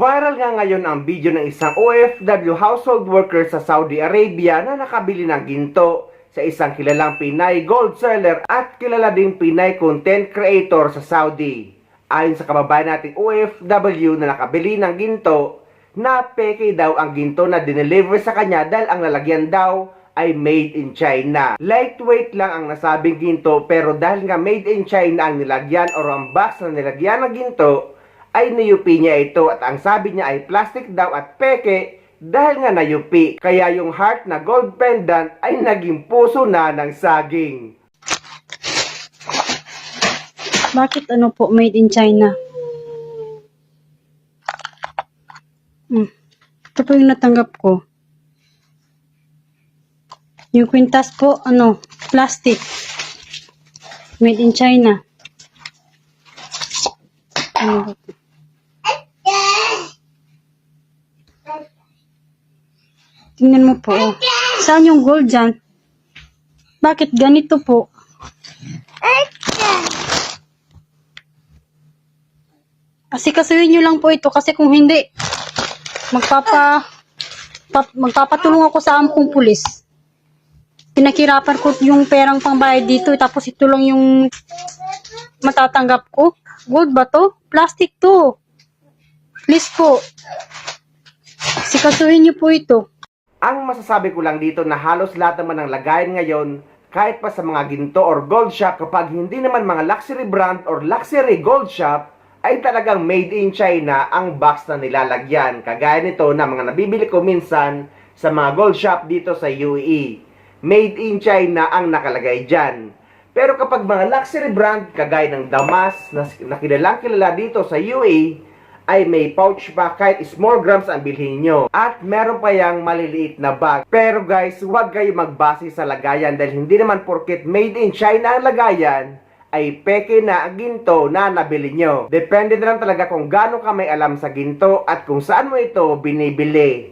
Viral nga ngayon ang video ng isang OFW household worker sa Saudi Arabia na nakabili ng ginto sa isang kilalang Pinay gold seller at kilala ding Pinay content creator sa Saudi. Ayon sa kababayan nating OFW na nakabili ng ginto, na peke daw ang ginto na dineliver sa kanya dahil ang lalagyan daw ay made in China. Lightweight lang ang nasabing ginto pero dahil nga made in China ang nilagyan o ang box na nilagyan ng ginto, ay nayupi niya ito at ang sabi niya ay plastic daw at peke dahil nga nayupi. Kaya yung heart na gold pendant ay naging puso na ng saging. Bakit ano po made in China? Ito po yung natanggap ko. Yung kwintas po, plastic. Made in China. Ano ba ito? Tingnan mo po. Saan yung gold dyan? Bakit ganito po? Asikasuhin nyo lang po ito kasi kung hindi, magpapatulong ako sa ampong pulis. Pinakirapan ko yung perang pangbayad dito tapos ito lang yung matatanggap ko. Gold ba to? Plastic to. Please po. Sikasuhin nyo po ito. Ang masasabi ko lang dito na halos lahat naman ng lagayan ngayon, kahit pa sa mga ginto or gold shop, kapag hindi naman mga luxury brand or luxury gold shop, ay talagang made in China ang box na nilalagyan. Kagaya nito na mga nabibili ko minsan sa mga gold shop dito sa UAE. Made in China ang nakalagay dyan. Pero kapag mga luxury brand, kagaya ng Damas na kilalang kilala dito sa UAE, ay may pouch pa kahit small grams ang bilhin nyo. At meron pa yang maliliit na bag. Pero guys, huwag kayo magbase sa lagayan dahil hindi naman porket made in China ang lagayan, ay peke na ang ginto na nabili nyo. Depende na lang talaga kung gaano ka may alam sa ginto at kung saan mo ito binibili.